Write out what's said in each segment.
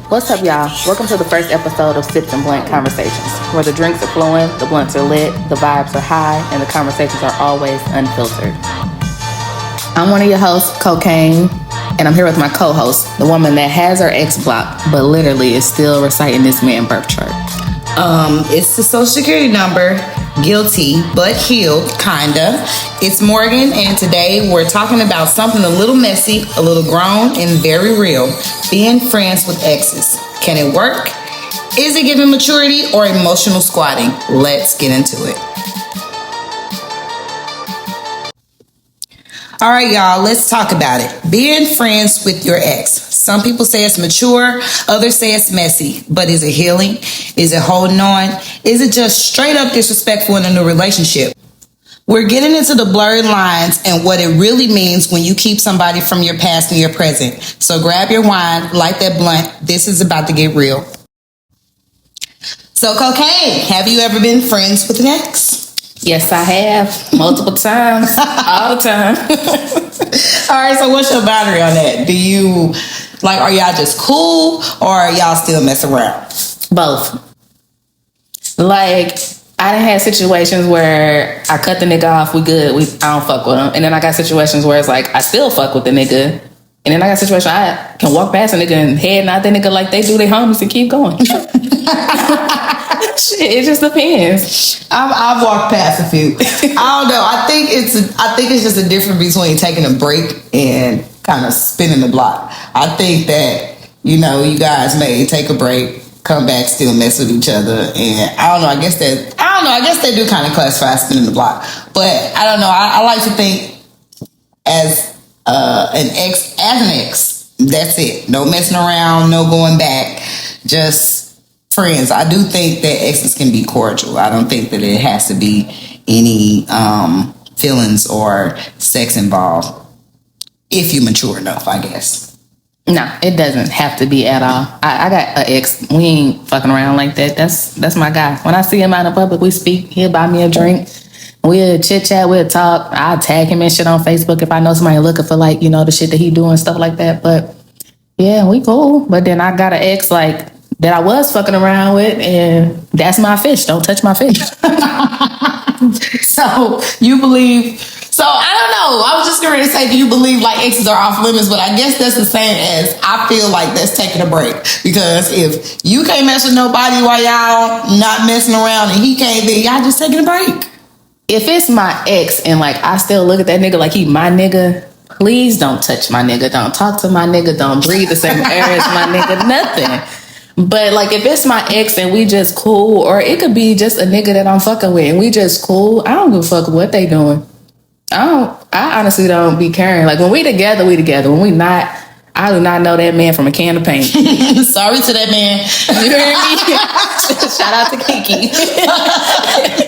What's up, y'all? Welcome to the first episode of Sips and Blunt Conversations, where the drinks are flowing, the blunts are lit, the vibes are high, and the conversations are always unfiltered. I'm one of your hosts, Cocaine, and I'm here with my co-host, the woman that has her ex blocked, but literally is still reciting this man's birth chart. It's the social security number, guilty but healed, kinda. It's Morgan, and today we're talking about something a little messy, a little grown, and very real. Being friends with exes. Can it work? Is it giving maturity or emotional squatting? Let's get into it. All right, y'all, let's talk about it. Being friends with your ex. Some people say it's mature, others say it's messy. But is it healing? Is it holding on? Is it just straight up disrespectful in a new relationship? We're getting into the blurred lines and what it really means when you keep somebody from your past in your present. So grab your wine, light that blunt. This is about to get real. So, Cocaine, have you ever been friends with an ex? Yes, I have. Multiple times. All the time. All right, so what's your boundary on that? Do you, are y'all just cool or are y'all still mess around? Both. I done had situations where I cut the nigga off, we good, I don't fuck with him. And then I got situations where it's like, I still fuck with the nigga. And then I got situations I can walk past a nigga and head nod that nigga like they do their homies and keep going. Shit, it just depends. I've walked past a few. I don't know. I think it's just a difference between taking a break and kind of spinning the block. I think that, you guys may take a break, come back, still mess with each other, and I guess they do kind of classify as spinning the block. But I don't know. I like to think as an ex, that's it. No messing around, no going back, just friends. I do think that exes can be cordial. I don't think that it has to be any feelings or sex involved if you mature enough, I guess. No, it doesn't have to be at all. I got an ex. We ain't fucking around like that. That's my guy. When I see him out in public, we speak. He'll buy me a drink. We'll chit chat. We'll talk. I'll tag him and shit on Facebook if I know somebody looking for the shit that he doing, stuff like that. But yeah, we cool. But then I got an ex that I was fucking around with, and that's my fish. Don't touch my fish. So you believe? So I don't know. I was just going to say, do you believe exes are off limits? But I guess that's the same as I feel like that's taking a break. Because if you can't mess with nobody while y'all not messing around and he can't, then y'all just taking a break. If it's my ex and I still look at that nigga like he my nigga, please don't touch my nigga. Don't talk to my nigga. Don't breathe the same air as my nigga. Nothing. But if it's my ex and we just cool, or it could be just a nigga that I'm fucking with and we just cool, I don't give a fuck what they doing. I honestly don't be caring. When we together, we together. When we not, I do not know that man from a can of paint. Sorry to that man. You hear me? Shout out to Kiki.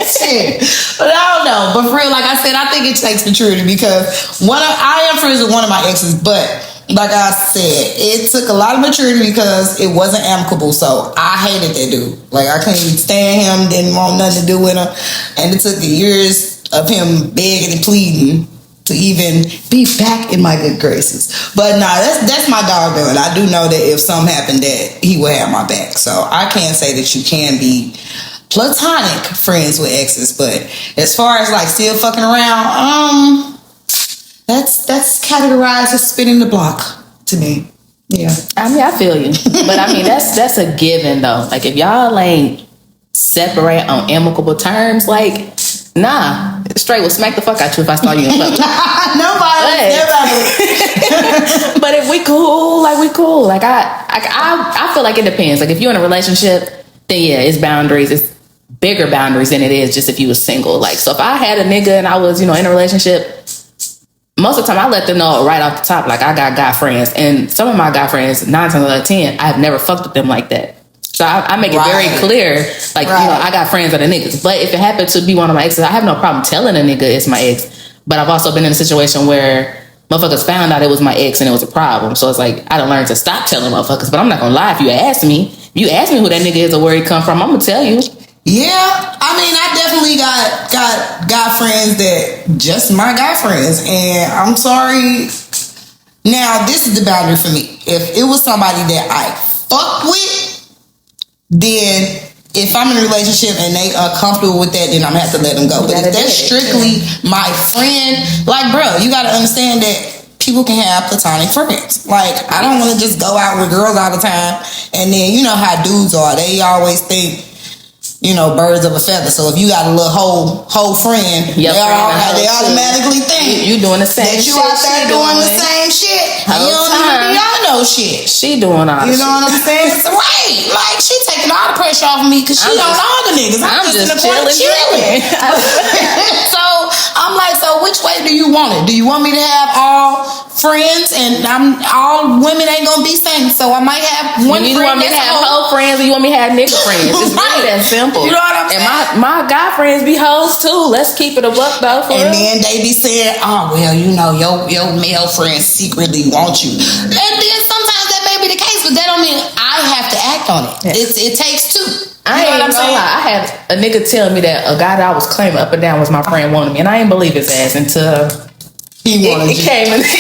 Shit. But I don't know. But for real, like I said, I think it takes maturity because I am friends with one of my exes, but like I said, it took a lot of maturity because it wasn't amicable. So I hated that dude. I couldn't even stand him, didn't want nothing to do with him. And it took years of him begging and pleading to even be back in my good graces. But nah, that's my dog though. And I do know that if something happened that he would have my back. So I can't say that you can be platonic friends with exes. But as far as still fucking around, that's categorized as spinning the block to me. Yeah. I feel you. But that's a given though. If y'all ain't separate on amicable terms, nah. Straight will smack the fuck out you if I saw you in public. Nobody. But if we cool, we cool. I feel like it depends. If you're in a relationship, then yeah, it's boundaries. It's bigger boundaries than it is just if you was single. So if I had a nigga and I was, in a relationship, most of the time I let them know right off the top, I got guy friends. And some of my guy friends, 9 times out of 10, I've never fucked with them like that. So I make it very clear, I got friends that are niggas. But if it happened to be one of my exes, I have no problem telling a nigga it's my ex. But I've also been in a situation where motherfuckers found out it was my ex and it was a problem. So it's I done learned to stop telling motherfuckers. But I'm not gonna lie, if you ask me who that nigga is or where he come from, I'm gonna tell you. Yeah, I definitely got guy friends that just my guy friends, and I'm sorry. Now, this is the boundary for me. If it was somebody that I fuck with, then if I'm in a relationship and they are comfortable with that, then I'm gonna have to let them go. But if that's strictly my friend, like, bro, you gotta understand that people can have platonic friends. Like, I don't want to just go out with girls all the time, and then you know how dudes are. They always think, you know, birds of a feather. So if you got a little whole friend, they automatically think you doing the same that you shit. out there doing the same shit. And you don't even be on no shit. She doing all the shit. You know what I'm saying? So, right. Like, she taking all the pressure off of me because she on all the niggas. I'm just in the corner chilling. So I'm like, so which way do you want it? Do you want me to have all friends and all women ain't gonna be saints? So I might have one friend. You want me to have hoe friends or you want me to have nigga friends? It's really that simple. You know what I'm saying? And my guy friends be hoes too. Let's keep it a buck though. And then they be saying, oh, well, you know, your male friends secretly want you. And then sometimes that may be the case, but that don't mean I have to act on it. It takes two. I ain't gonna lie. I had a nigga tell me that a guy that I was claiming up and down was my friend wanted me, and I didn't believe his ass until he wanted it came and it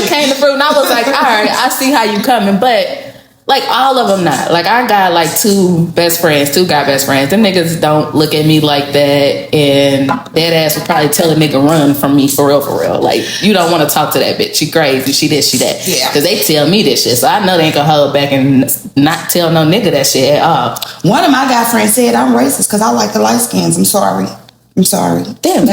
came to fruit, and I was like, all right, I see how you coming, but like all of them not. Like I got like two guy best friends. Them niggas don't look at me like that, and that ass would probably tell a nigga run from me for real. Like, you don't want to talk to that bitch. She crazy. She this, she that. Yeah. Because they tell me this shit, so I know they ain't gonna hold back and not tell no nigga that shit at all. One of my guy friends said I'm racist because I like the light skins. I'm sorry. Damn.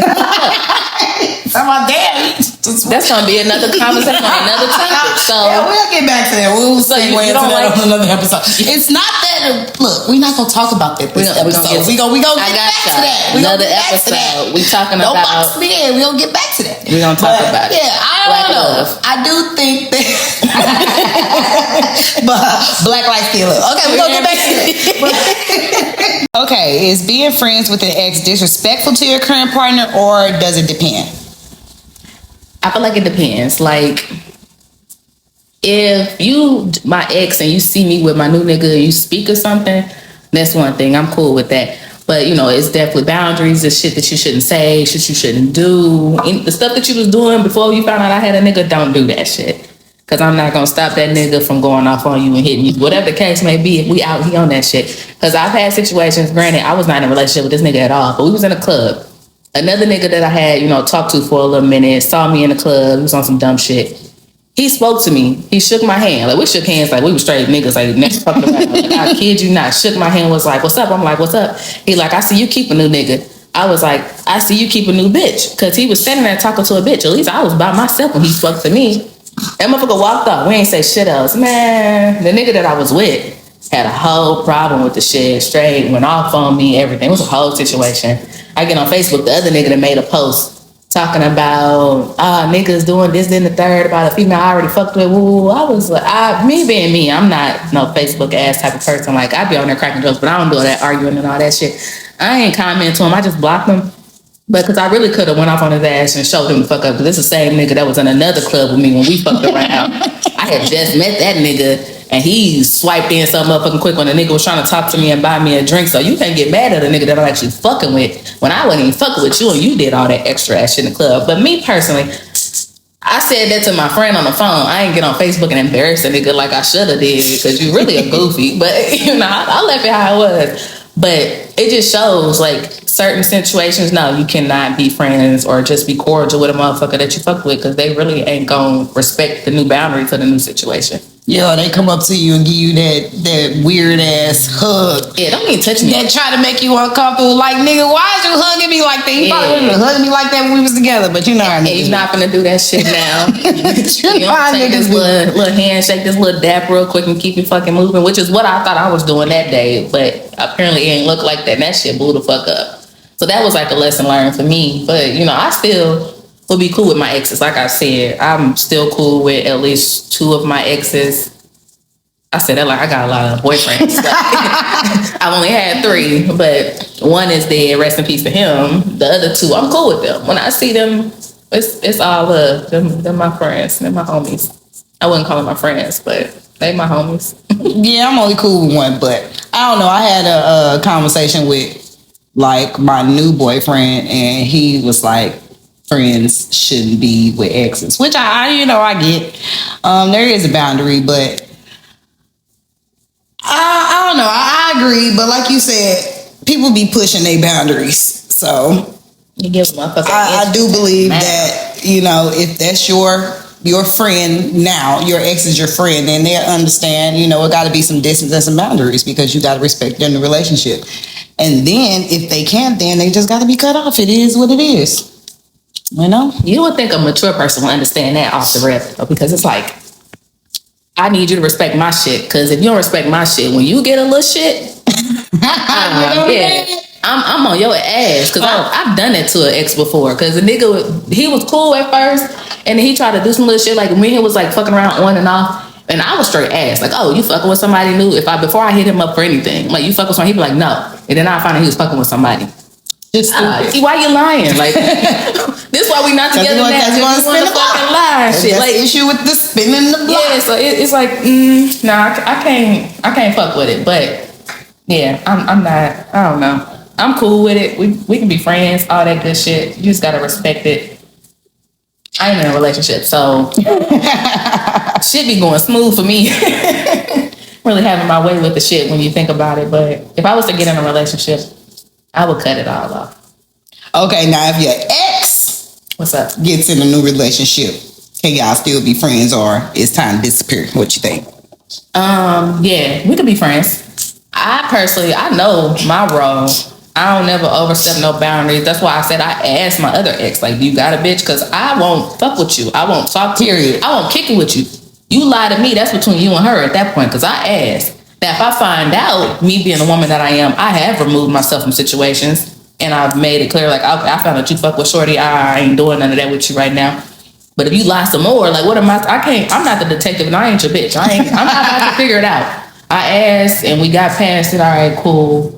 I'm like, damn. That's gonna be another conversation on another topic. So yeah, we'll get back to that. We'll segue into that on another episode. It's not that. Look, we're not gonna talk about that this episode. We gonna get back to that. Another episode. We talking about. Don't box me in. We gonna get back to that. We gonna talk about it. Yeah, I don't know. I do think that. But black life still up. Okay, we gonna get back to that. Okay, is being friends with an ex disrespectful to your current partner, or does it depend? I feel like it depends. Like, if you my ex and you see me with my new nigga and you speak or something, that's one thing. I'm cool with that. But, you know, it's definitely boundaries. It's shit that you shouldn't say, shit you shouldn't do. The stuff that you was doing before you found out I had a nigga, don't do that shit. Because I'm not going to stop that nigga from going off on you and hitting you. Whatever the case may be, if we out here on that shit. Because I've had situations, granted, I was not in a relationship with this nigga at all, but we was in a club. Another nigga that I had, you know, talked to for a little minute, saw me in the club, he was on some dumb shit. He spoke to me. He shook my hand. Like, we shook hands like we were straight niggas. Like, next fucking around. Like, I kid you not. Shook my hand, was like, what's up? I'm like, what's up? He like, I see you keep a new nigga. I was like, I see you keep a new bitch. Because he was standing there talking to a bitch. At least I was by myself when he spoke to me. That motherfucker walked up. We ain't say shit else. Man, the nigga that I was with had a whole problem with the shit. Straight, went off on me, everything. It was a whole situation. I get on Facebook, the other nigga that made a post talking about niggas doing this, then the third, about a female I already fucked with. Woo. I was like, me being me, I'm not no Facebook ass type of person. Like, I be on there cracking jokes, but I don't do all that arguing and all that shit. I ain't comment to him. I just blocked him. But because I really could have went off on his ass and showed him the fuck up. Because it's the same nigga that was in another club with me when we fucked around. I had just met that nigga and he swiped in something motherfucking quick when the nigga was trying to talk to me and buy me a drink. So you can't get mad at a nigga that I'm actually fucking with when I wasn't even fucking with you and you did all that extra ass shit in the club. But me personally, I said that to my friend on the phone. I ain't get on Facebook and embarrass a nigga like I should have did because you really a goofy. But, you know, I left it how it was. But it just shows, like, certain situations, no, you cannot be friends or just be cordial with a motherfucker that you fuck with because they really ain't gonna respect the new boundary for the new situation. Yeah, they come up to you and give you that weird ass hug. Yeah, don't even touch me. That try to make you uncomfortable. Like, nigga, why is you hugging me like that? You probably wouldn't have hugged me like that when we was together, but you know how he's not gonna do that shit now. You know, take this little handshake, this little dap real quick and keep it fucking moving, which is what I thought I was doing that day, but apparently it ain't look like that. And that shit blew the fuck up. So that was like a lesson learned for me. But, you know, I still will be cool with my exes. Like I said, I'm still cool with at least two of my exes. I said that like I got a lot of boyfriends. I've only had 3, but one is dead. Rest in peace to him. The other 2, I'm cool with them. When I see them, it's all love. They're my friends. They're my homies. I wouldn't call them my friends, but they my homies. Yeah, I'm only cool with one, but I don't know. I had a conversation with like my new boyfriend, and he was like, friends shouldn't be with exes, which I get. There is a boundary, but I don't know. I agree, but like you said, people be pushing their boundaries. So you give motherfuckers. I do believe that if that's your friend now, your ex is your friend, then they'll understand. It got to be some distance and some boundaries because you got to respect them in the relationship. And then if they can't, then they just got to be cut off. It is what it is. You would think a mature person would understand that off the rip, though, because it's like, I need you to respect my shit. Because if you don't respect my shit, when you get a little shit, I'm on your ass. Because I've done that to an ex before. Because the nigga, he was cool at first, and then he tried to do some little shit. Like me, it was like fucking around on and off. And I was straight ass. Like, oh, you fucking with somebody new? Before I hit him up for anything, like, you fucking with somebody, he'd be like, no. And then I found out he was fucking with somebody. See, why you lying? Like, this why we not together now. Because you want to spin the block. Lie shit. Like, issue with the spinning the block. Yeah, so it's like, I can't fuck with it. But yeah, I'm not. I don't know. I'm cool with it. We can be friends, all that good shit. You just gotta respect it. I ain't in a relationship, so shit be going smooth for me. Really having my way with the shit when you think about it. But if I was to get in a relationship, I would cut it all off. Okay, now if your ex gets in a new relationship, can y'all still be friends or it's time to disappear? What you think? Yeah, we could be friends. I know my role. I don't never overstep no boundaries. That's why I said I asked my other ex, like, you got a bitch? Because I won't fuck with you. I won't talk to you. I won't kick it with you. You lie to me, that's between you and her at that point. Because I asked. Now, if I find out, me being the woman that I am, I have removed myself from situations. And I've made it clear, like, I found out you fuck with shorty. I ain't doing none of that with you right now. But if you lie some more, like, what am I'm not the detective and I ain't your bitch. I'm not about to figure it out. I asked and we got past it. All right, cool.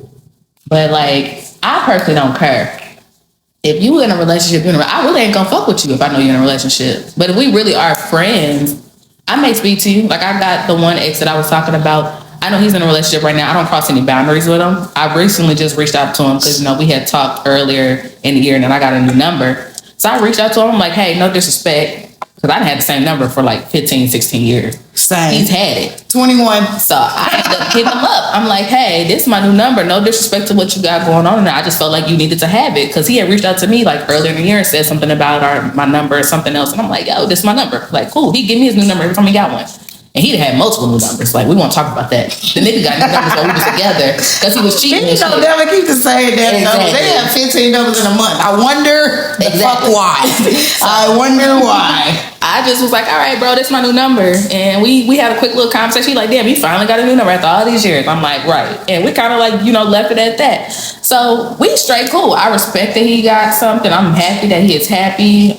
But, like, I personally don't care. If you in a relationship, I really ain't gonna fuck with you if I know you're in a relationship. But if we really are friends, I may speak to you. Like, I got the one ex that I was talking about. I know he's in a relationship right now. I don't cross any boundaries with him. I recently just reached out to him because, we had talked earlier in the year and then I got a new number. So I reached out to him. I'm like, hey, no disrespect. Because I had the same number for like 15, 16 years. Same. He's had it. 21. So I had to hit him up. I'm like, hey, this is my new number. No disrespect to what you got going on. And I just felt like you needed to have it. Because he had reached out to me like earlier in the year and said something about my number or something else. And I'm like, yo, this is my number. Like, cool. He gave me his new number every time he got one. And he'd had multiple new numbers. Like, we won't talk about that. The nigga got new numbers while we was together because he was cheating. They don't never keep the same damn numbers. They have 15 numbers in a month. I wonder the fuck why. I wonder why. I just was like, all right, bro, this is my new number. And we had a quick little conversation. He like, damn, you finally got a new number after all these years. I'm like, right. And we kind of like, left it at that. So we straight cool. I respect that he got something. I'm happy that he is happy.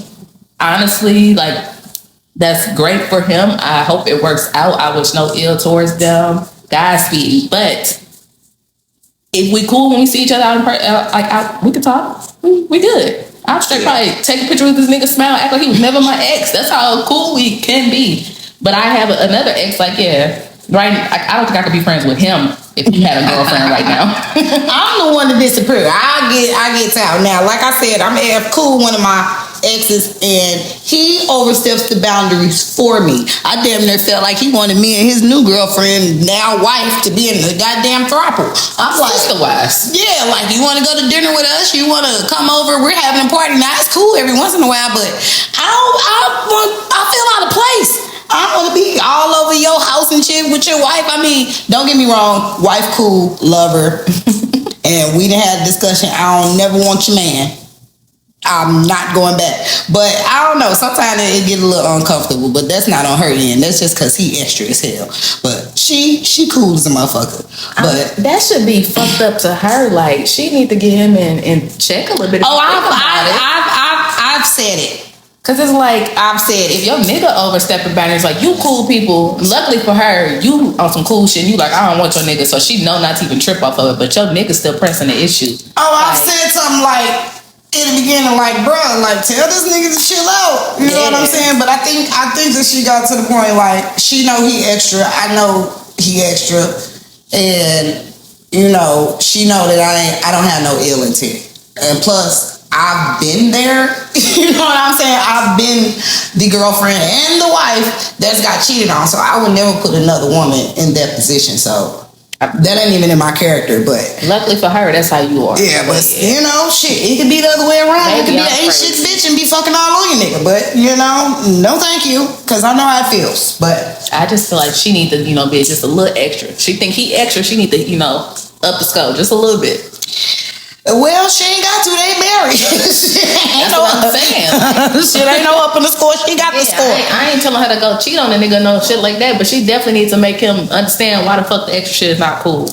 Honestly, like, that's great for him. I hope it works out. I wish no ill towards them. Godspeed. But if we cool when we see each other out we can talk. We good. I'll straight probably take a picture with this nigga, smile, act like he was never my ex. That's how cool we can be. But I have another ex, like, right. I don't think I could be friends with him if he had a girlfriend right now. I'm the one to disappear. I get out. Now, like I said, I'm cool one of my exes and he oversteps the boundaries for me. I damn near felt like he wanted me and his new girlfriend, now wife, to be in the goddamn throuple. I'm like, sister-wise. Yeah, like, you want to go to dinner with us? You want to come over? We're having a party. Now, it's cool every once in a while, but I feel out of place. I don't want to be all over your house and shit with your wife. I mean, don't get me wrong. Wife cool, love her. And we done had a discussion. I don't never want your man. I'm not going back. But I don't know. Sometimes it get a little uncomfortable. But that's not on her end. That's just because he extra as hell. But she cool as a motherfucker. But that should be fucked up to her. Like, she need to get him and check a little bit. I've said it. Cause it's like, I've said, if your nigga overstepping boundaries, like, you cool people, luckily for her, you on some cool shit, and you like, I don't want your nigga, so she know not to even trip off of it, but your nigga still pressing the issue. I've said something like, in the beginning, like, bro, like, tell this nigga to chill out. You know what I'm saying? But I think that she got to the point, like, she know he extra, I know he extra, and, she know that I don't have no ill intent. And plus, I've been there. You know what I'm saying? I've been the girlfriend and the wife that's got cheated on. So I would never put another woman in that position. So that ain't even in my character, but luckily for her, that's how you are. Yeah, but you know, shit, it could be the other way around. Maybe it could be an ain't shit bitch and be fucking all on your nigga. But you know, no thank you, because I know how it feels. But I just feel like she need to, be just a little extra. She think he extra, she need to, up the scope just a little bit. Well, she ain't got to. They married. That's what I'm saying. Shit ain't no up in the score. She got the score. I ain't telling her to go cheat on a nigga, no shit like that. But she definitely needs to make him understand why the fuck the extra shit is not cool.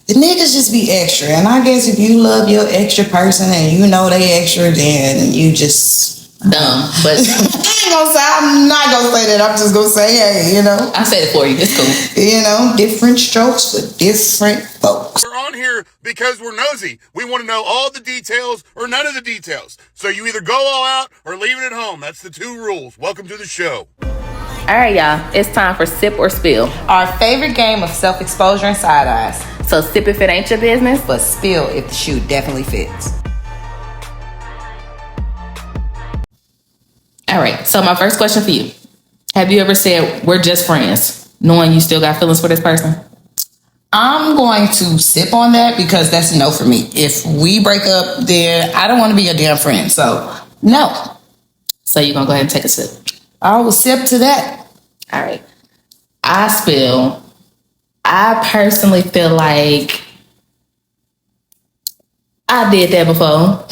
The niggas just be extra, and I guess if you love your extra person and you know they extra, then you just dumb. But I'm not gonna say that. I'm just gonna say, hey, I said it for you. It's cool. Different strokes for different folks. We're on here because we're nosy. We want to know all the details or none of the details. So you either go all out or leave it at home. That's the 2 rules. Welcome to the show. All right, y'all. It's time for Sip or Spill. Our favorite game of self-exposure and side eyes. So sip if it ain't your business, but spill if the shoe definitely fits. All right. So my first question for you. Have you ever said, we're just friends, knowing you still got feelings for this person? I'm going to sip on that because that's no for me. If we break up, then I don't want to be your damn friend. So, no. So you're going to go ahead and take a sip? I will sip to that. All right. I spill. I personally feel like I did that before.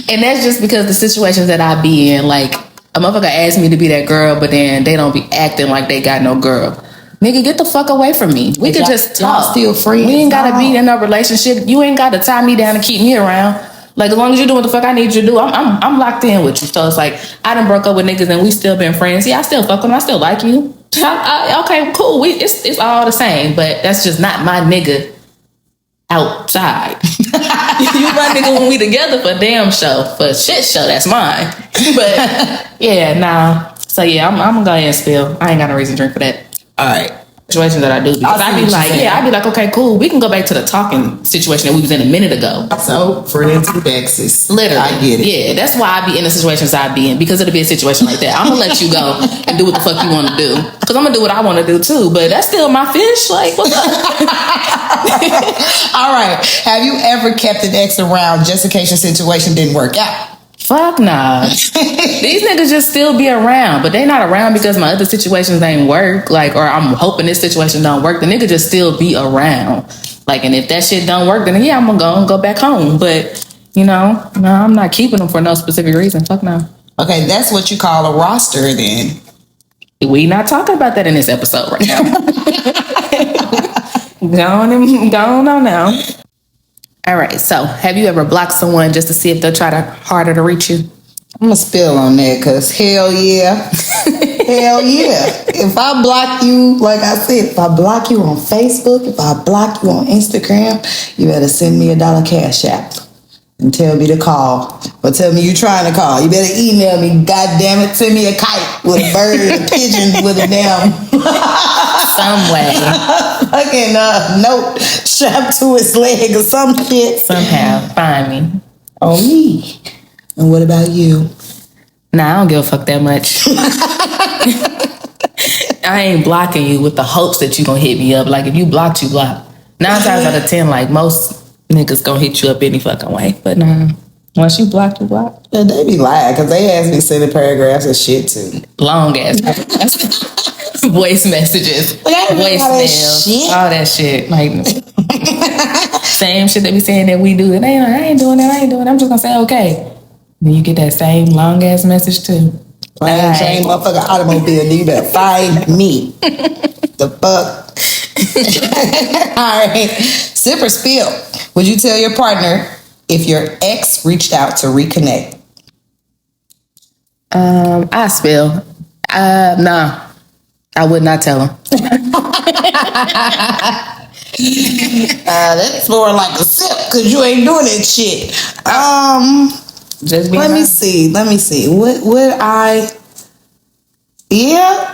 And that's just because the situations that I be in, like, a motherfucker asked me to be that girl, but then they don't be acting like they got no girl. Nigga, get the fuck away from me. We could just talk. Still friends. We ain't gotta be in a relationship. You ain't gotta tie me down and keep me around. Like, as long as you're doing what the fuck I need you to do, I'm locked in with you. So it's like, I done broke up with niggas and we still been friends. Yeah, I still fuck with them. I still like you. Okay, cool. It's all the same, but that's just not my nigga outside. You my nigga when we together for damn show. For shit show, that's mine. But yeah, nah. So yeah, I'm gonna go ahead and spill. I ain't got no reason to drink for that. All right. Situations that I do, because I'd be like, okay, cool, we can go back to the talking situation that we was in a minute ago. So friends with exes, literally, I get it. Yeah, that's why I be in the situations I be in, because it'll be a situation like that. I'm gonna let you go and do what the fuck you want to do, because I'm gonna do what I want to do too. But that's still my fish. Like, what's up? All right. Have you ever kept an ex around just in case your situation didn't work out? Fuck nah. These niggas just still be around, but they not around because my other situations ain't work. Like, or I'm hoping this situation don't work. The nigga just still be around. Like, and if that shit don't work, then yeah, I'm gonna go back home. But, no, I'm not keeping them for no specific reason. Fuck no. Okay, that's what you call a roster then. We not talking about that in this episode right now. Go on now. All right, so have you ever blocked someone just to see if they'll try harder to reach you? I'm gonna spill on that because hell yeah. Hell yeah. If I block you, like I said, if I block you on Facebook, if I block you on Instagram, you better send me $1 cash app and tell me to call. Or tell me you trying to call. You better email me, God damn it, send me a kite with a bird, a pigeon with a damn some way. Fucking note strapped to his leg or some shit. Somehow, find me. On me. And what about you? Nah, I don't give a fuck that much. I ain't blocking you with the hopes that you gonna hit me up. Like, if you blocked, you blocked. 9 times out of 10, like, most niggas gonna hit you up any fucking way. But nah, once you blocked, you blocked. Yeah, they be lying because they ask me sending paragraphs of shit too. Long ass voice messages, voicemails, all that shit. Like, same shit they be saying that we do. And I ain't doing that. I'm just gonna say okay. Then you get that same long ass message too. Same motherfucking automobile. You better find me. The fuck. All right. Sip or spill. Would you tell your partner if your ex reached out to reconnect? I spill. Nah. I would not tell him. That's more like a sip because you ain't doing that shit. Just let me see. Would I? Yeah.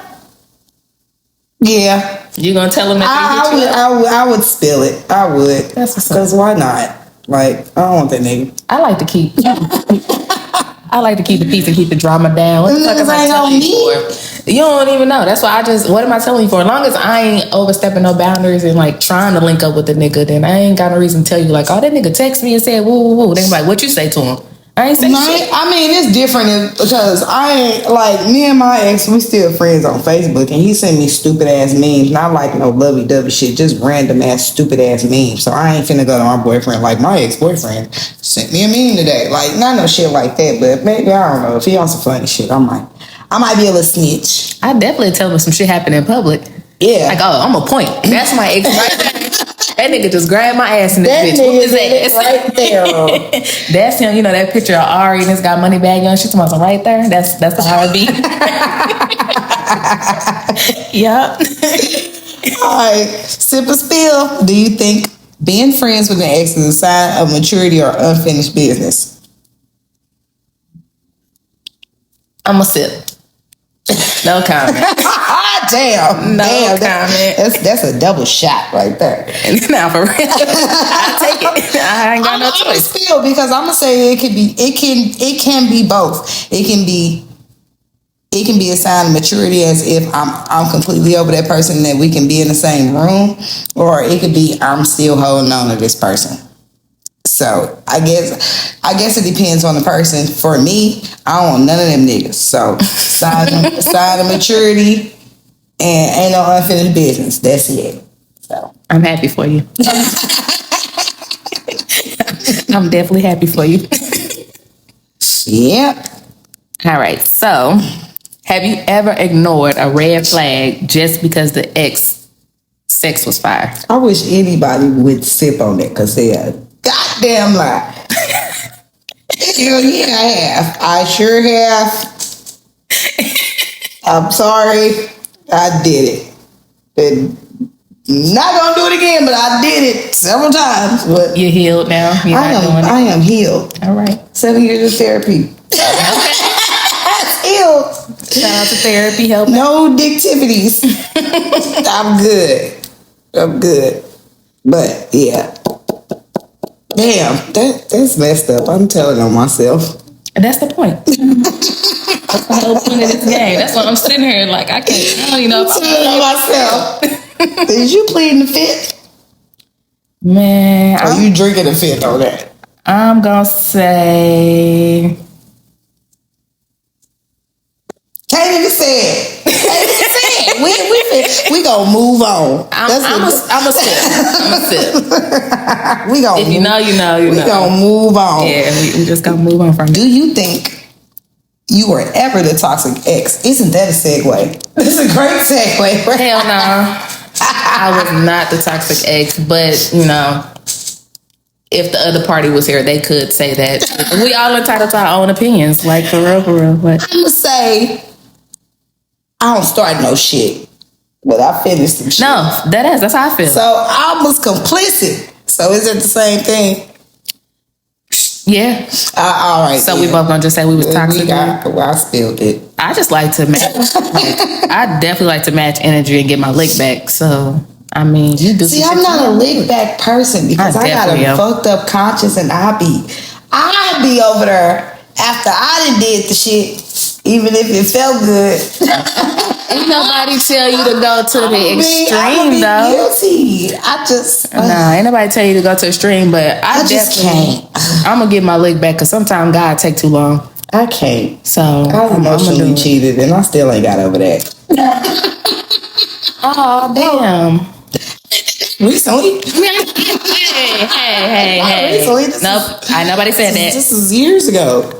You gonna tell him that I would spill it. I would. That's what's up. Because why not? Like, I don't want that nigga. I like to keep the peace and keep the drama down. What the fuck am I telling you for? You don't even know. That's why what am I telling you for? As long as I ain't overstepping no boundaries and like trying to link up with the nigga, then I ain't got no reason to tell you like, oh, that nigga text me and said woo woo woo. Then like, what you say to him? I ain't saying shit. I mean, it's different because I ain't like me and my ex. We still friends on Facebook, and he sent me stupid ass memes. Not like no lovey dovey shit, just random ass stupid ass memes. So I ain't finna go to my boyfriend like my ex boyfriend sent me a meme today. Like not no shit like that, but maybe I don't know if he on some funny shit. I might be a little snitch. I definitely tell him some shit happened in public. Yeah, like I'm a point. That's my ex right there. That nigga just grabbed my ass in this bitch. Whoop his ass right there. That's him. You know that picture of Ari and it's got money bag on. She's talking about right there. That's the R&B. Yup. All right, sip or spill. Do you think being friends with an ex is a sign of maturity or unfinished business? I'm a sip. No comment. Damn. No comment. That's a double shot right there. Now for real, I take it. I ain't got no choice. I'm spill because I'm gonna say it can be both. It can be a sign of maturity as if I'm completely over that person and that we can be in the same room, or it could be I'm still holding on to this person. So I guess it depends on the person. For me, I don't want none of them niggas. So sign of maturity and ain't no unfinished business. That's it. So I'm happy for you. I'm definitely happy for you. Yep. All right. So, have you ever ignored a red flag just because the ex sex was fire? I wish anybody would sip on that because they are goddamn lie. Hell yeah, I have. I sure have. I'm sorry. I did it. And not gonna do it again, but I did it several times. But you're healed now. I am healed. All right. 7 years of therapy. Okay. Healed. Shout out to therapy help. No dictivities. I'm good. But yeah. Damn, that's messed up. I'm telling on myself. And that's the point. That's the whole point of this game. That's why I'm sitting here like I don't even know if I'm telling on myself. Did you plead the fifth? Man, are you drinking the fifth on that? I'm gonna say. Can't even say it. We gonna move on. I'm a sip. We gonna. If you know, you know. We gonna move on. Yeah, we just gonna move on from it. Do you think you were ever the toxic ex? Isn't that a segue? It's a great segue. Right? Hell no. I was not the toxic ex, but you know, if the other party was here, they could say that. We all entitled to our own opinions, like for real. But I'm gonna say I don't start no shit, but I finished some shit. No, that's how I feel. So I was complicit. So is it the same thing? Yeah. All right. So we both gonna just say we was toxic. I spilled it. I just like to match. I definitely like to match energy and get my lick back. So I mean, you do. See, I'm not a lick back person because I got a fucked up conscience, and I be over there after I done did the shit, even if it felt good. Ain't nobody tell you to go to the extreme, though. Guilty. Ain't nobody tell you to go to extreme, but I just can't. I'm gonna get my leg back because sometimes God take too long. I can't. So I emotionally cheated, and I still ain't got over that. Oh damn! Recently? Hey! Recently? Nope. Nobody said that. This is years ago.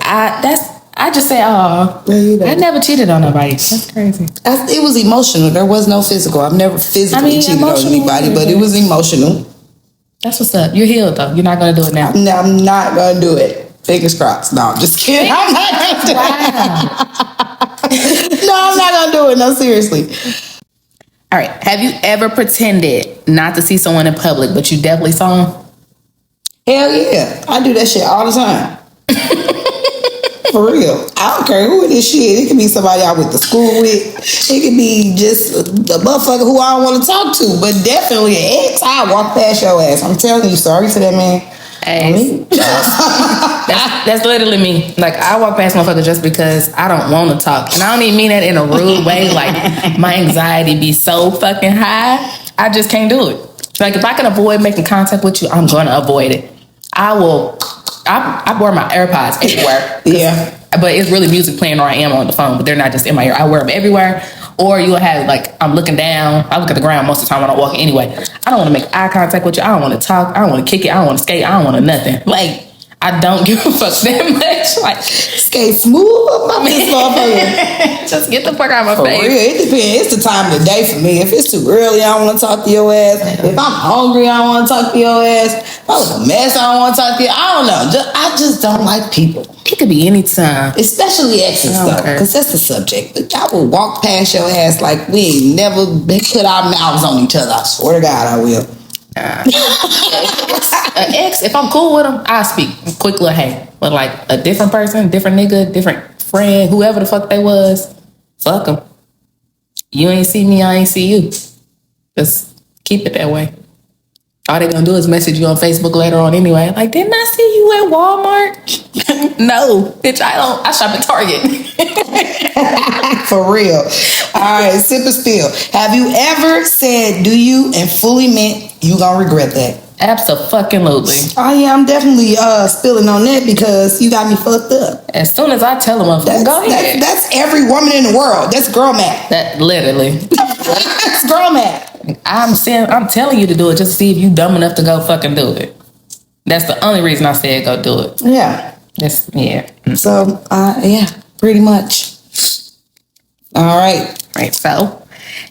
I just say, oh, I never cheated on nobody. That's crazy. It was emotional. There was no physical. I've never physically cheated on anybody, but it was emotional. That's what's up. You're healed, though. You're not going to do it now. No, I'm not going to do it. Fingers crossed. No, I'm just kidding. I'm not going to do it. No, I'm not going to do it. No, seriously. All right. Have you ever pretended not to see someone in public, but you definitely saw them? Hell yeah. I do that shit all the time. For real. I don't care who it is shit. It could be somebody I went to school with. It could be just the motherfucker who I don't want to talk to. But definitely an ex, I walk past your ass. I'm telling you, sorry to that man. Hey, that's literally me. Like, I walk past motherfuckers just because I don't want to talk. And I don't even mean that in a rude way. Like, my anxiety be so fucking high, I just can't do it. Like, if I can avoid making contact with you, I'm going to avoid it. I wear my AirPods everywhere. Yeah. But it's really music playing or I am on the phone, but they're not just in my ear. I wear them everywhere. Or you'll have, like, I'm looking down. I look at the ground most of the time when I'm walking anyway. I don't want to make eye contact with you. I don't want to talk. I don't want to kick it. I don't want to skate. I don't want to nothing. Like, I don't give a fuck that much. Like, skate smooth up my motherfucker. Just get the fuck out of my face. For real, it depends. It's the time of the day for me. If it's too early, I don't want to talk to your ass. If I'm hungry, I don't want to talk to your ass. If I was a mess, I don't want to talk to you. I don't know. I just don't like people. It could be any time. Especially exes, though, because that's the subject. But I will walk past your ass like we ain't never put our mouths on each other. I swear to God, I will. An ex, if I'm cool with them, I speak quick little hey. But like a different person, different nigga, different friend, whoever the fuck they was, fuck them. You ain't see me, I ain't see you. Just keep it that way. All they gonna do is message you on Facebook later on anyway. Like, didn't I see you at Walmart? No, bitch, I shop at Target. For real. All right, sip and spill. Have you ever said do you and fully meant you gonna regret that? Absolutely. Oh yeah, I'm definitely spilling on that because you got me fucked up. As soon as I tell them, go ahead. That's every woman in the world. That's girl math. That literally. That's girl math. I'm telling you to do it just to see if you dumb enough to go fucking do it. That's the only reason I said go do it. Yeah. Yeah. So, yeah, pretty much. All right. Right. So,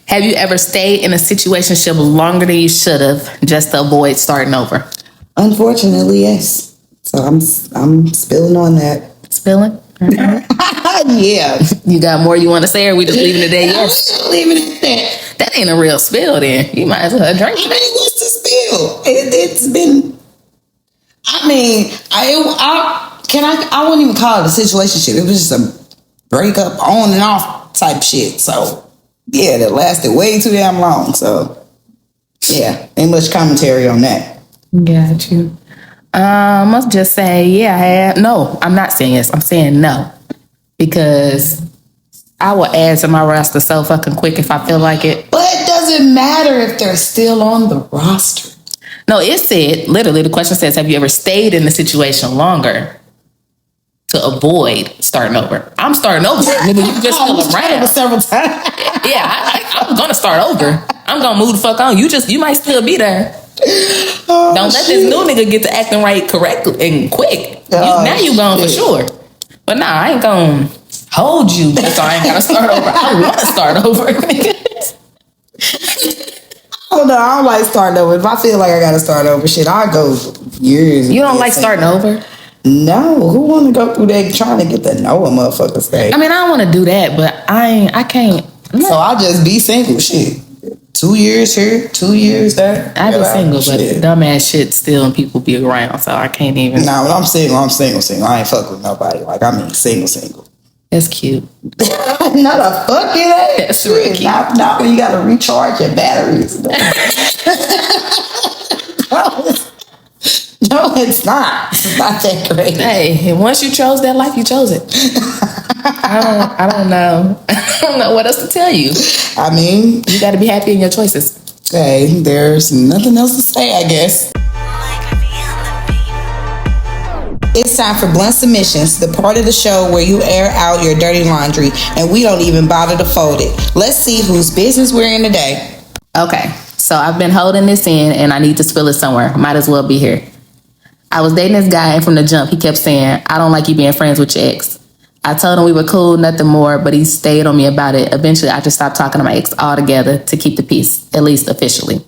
have you ever stayed in a situationship longer than you should have just to avoid starting over? Unfortunately, yes. So I'm spilling on that. Spilling? Yeah. You got more you want to say, or we just leaving it there? Yes. Leaving it there. That ain't a real spill then. You might as well drink. I mean, what's the spill? It's been. I mean, I wouldn't even call it a situationship. It was just a breakup on and off type shit. So yeah, that lasted way too damn long. So yeah, ain't much commentary on that. Got you. I must just say, yeah, I have. No, I'm not saying yes. I'm saying no. Because I will add to my roster so fucking quick if I feel like it. But it doesn't matter if they're still on the roster. No, it said, literally, the question says, have you ever stayed in the situation longer to avoid starting over? I'm starting over. Nigga, you just still around. Several times. I'm going to start over. I'm going to move the fuck on. You might still be there. Don't let this new nigga get to acting right correctly and quick. Now you gone for sure. But nah, I ain't gonna hold you so I ain't gotta start over. I want to start over. Oh no, I don't like starting over. If I feel like I gotta start over, shit, I'll go years. You don't like starting over? No, who want to go through that trying to get to know a motherfucker stage? I mean, I want to do that, but I can't. So I'll just be single. Shit, 2 years here, 2 years there. I be single, but dumbass shit still and people be around, so I can't even. Nah, when I'm single, I'm single. I ain't fuck with nobody. Like, I mean, single. That's cute. Not a fuck it. That's really cute. Now you gotta recharge your batteries. No, it's not. It's not that great. Hey, once you chose that life, you chose it. I don't know. I don't know what else to tell you. I mean, you got to be happy in your choices. Hey, there's nothing else to say, I guess. It's time for Blunt Submissions, the part of the show where you air out your dirty laundry and we don't even bother to fold it. Let's see whose business we're in today. Okay, so I've been holding this in and I need to spill it somewhere. Might as well be here. I was dating this guy and from the jump, he kept saying, I don't like you being friends with your ex. I told him we were cool, nothing more, but he stayed on me about it. Eventually, I just stopped talking to my ex altogether to keep the peace, at least officially.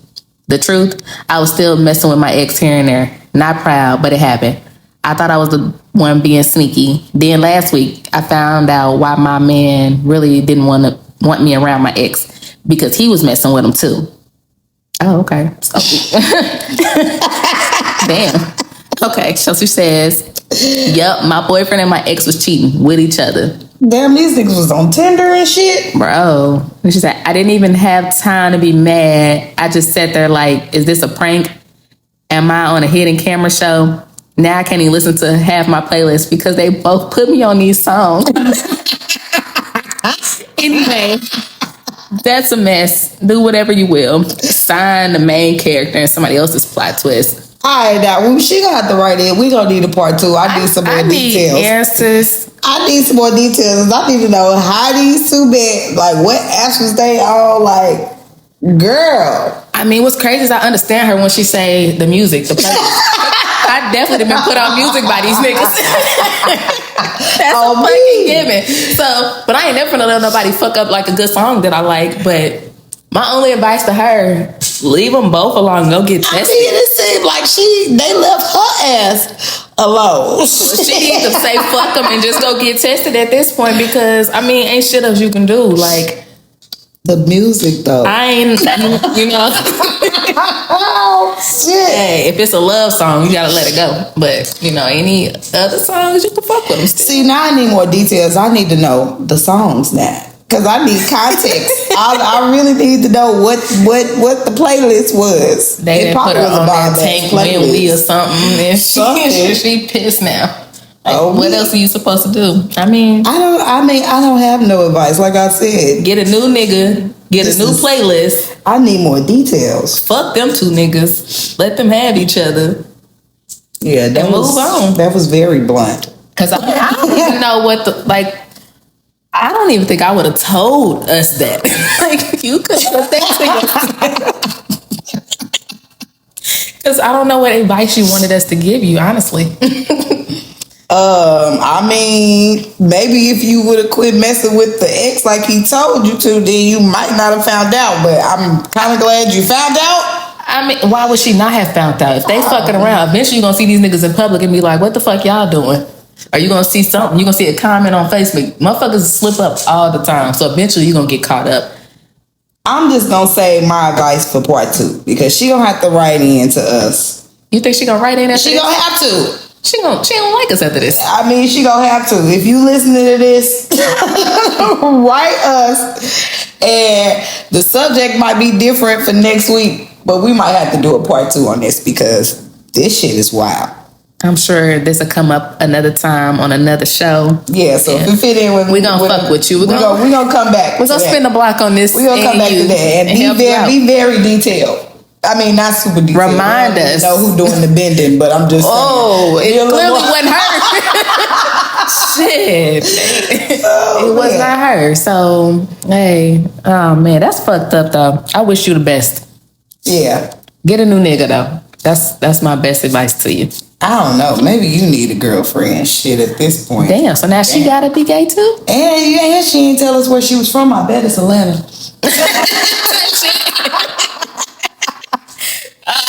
The truth, I was still messing with my ex here and there. Not proud, but it happened. I thought I was the one being sneaky. Then last week, I found out why my man really didn't want me around my ex, because he was messing with him too. Oh, okay. So, damn. Okay, so she says, Yep, my boyfriend and my ex was cheating with each other. Damn, these niggas was on Tinder and shit. Bro, she said, I didn't even have time to be mad. I just sat there like, is this a prank? Am I on a hidden camera show? Now I can't even listen to half my playlist because they both put me on these songs. Anyway, that's a mess. Do whatever you will. Sign the main character in somebody else's plot twist. All right, now she gonna have to write it. We gonna need a part 2. I need some more details. Need answers. I need some more details. I need to know how these two met. Like, what apps was they all like? Girl. I mean, what's crazy is I understand her when she say the music, the playlist. I definitely been put on music by these niggas. That's a fucking given. So, but I ain't never gonna let nobody fuck up like a good song that I like. But my only advice to her: leave them both alone. Go get tested. I mean, it seemed like they left her ass alone. She needs to say fuck them and just go get tested at this point because I mean, ain't shit else you can do. Like the music though, I ain't, you know. Oh shit! Hey, if it's a love song, you gotta let it go. But you know, any other songs you can fuck with them. Still. See, now I need more details. I need to know the songs now. Because I need context. I really need to know what the playlist was. They didn't put her on that Tank When We or something. And she pissed now. Like, what else are you supposed to do? I mean, I don't have no advice. Like I said, get a new nigga, get a new playlist. I need more details. Fuck them two niggas. Let them have each other. Yeah, that move on. That was very blunt. Because I don't even know what the like. I don't even think I would have told us that. Like, you could have because I don't know what advice you wanted us to give you, honestly. I mean, maybe if you would have quit messing with the ex like he told you to, then you might not have found out. But I'm kind of glad you found out. I mean, why would she not have found out? If they fucking around, eventually you're going to see these niggas in public and be like, what the fuck y'all doing? Or you gonna see something, you're gonna see a comment on Facebook. Motherfuckers slip up all the time. So eventually you're gonna get caught up. I'm just gonna say my advice for part 2 because she gonna have to write in to us. You think she gonna write in after this? She gonna have to. She don't like us after this. I mean, she gonna have to. If you listening to this, write us. And the subject might be different for next week, but we might have to do a part 2 on this because this shit is wild. I'm sure this will come up another time on another show. Yeah, so if it fit in with we're gonna fuck with you. We're gonna come back. We're gonna spin the block on this. We're gonna come back to that and be very detailed. I mean, not super detailed. Remind us. Know who doing the bending, but I'm just saying. It clearly wasn't her. Shit. It was not her. So, hey. Oh, man. That's fucked up, though. I wish you the best. Yeah. Get a new nigga, though. That's my best advice to you. I don't know. Maybe you need a girlfriend shit at this point. Damn. So now she gotta be gay, too? And she didn't tell us where she was from. I bet it's Atlanta.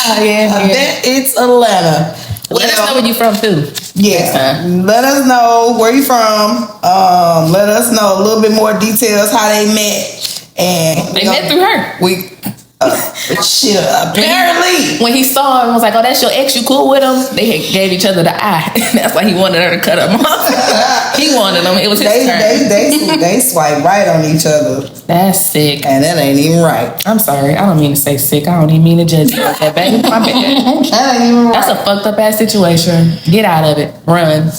I bet it's Atlanta. Let us know where you from too. Yeah. Let us know where you from. Let us know a little bit more details how they met. And they met through her. Shit, apparently. When he saw him, I was like, oh, that's your ex, you cool with him? They gave each other the eye. That's why he wanted her to cut him off. He wanted them. It was his turn. They swipe right on each other. That's sick. And that ain't even right. I'm sorry. I don't mean to say sick. I don't even mean to judge you like that, baby. My bad. That ain't even right. That's a fucked up ass situation. Get out of it. Run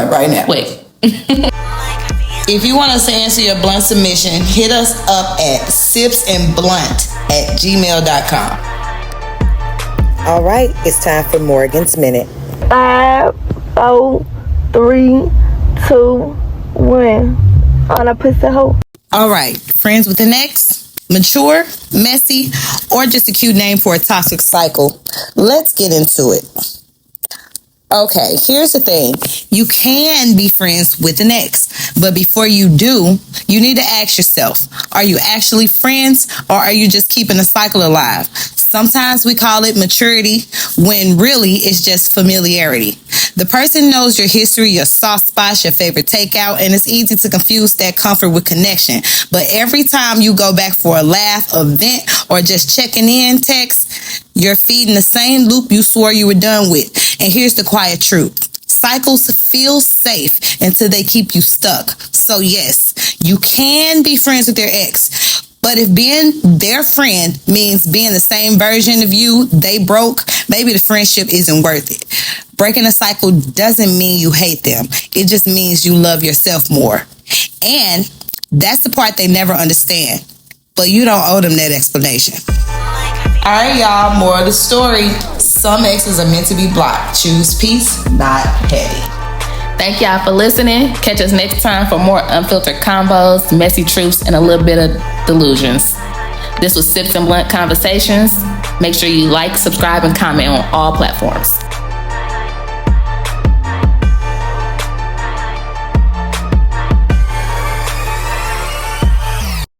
right now. Wait. If you want us to answer your blunt submission, hit us up at sipsandblunt@gmail.com. All right, it's time for Morgan's Minute. 5, 4, 3, 2, 1. On a pussy hole. All right, friends with an ex, mature, messy, or just a cute name for a toxic cycle. Let's get into it. Okay, here's the thing. You can be friends with an ex, but before you do, you need to ask yourself, are you actually friends or are you just keeping a cycle alive? Sometimes we call it maturity when really it's just familiarity. The person knows your history, your soft spots, your favorite takeout, and it's easy to confuse that comfort with connection. But every time you go back for a laugh, a vent, or just checking in text, you're feeding the same loop you swore you were done with. And here's the quiet truth. cycles feel safe until they keep you stuck. So yes, you can be friends with your ex, but if being their friend means being the same version of you they broke, maybe the friendship isn't worth it. Breaking a cycle doesn't mean you hate them. It just means you love yourself more. And that's the part they never understand. But you don't owe them that explanation. All right, y'all, more of the story. Some exes are meant to be blocked. Choose peace, not petty. Thank y'all for listening. Catch us next time for more unfiltered combos, messy truths, and a little bit of delusions. This was Sips and Blunt Conversations. Make sure you like, subscribe, and comment on all platforms.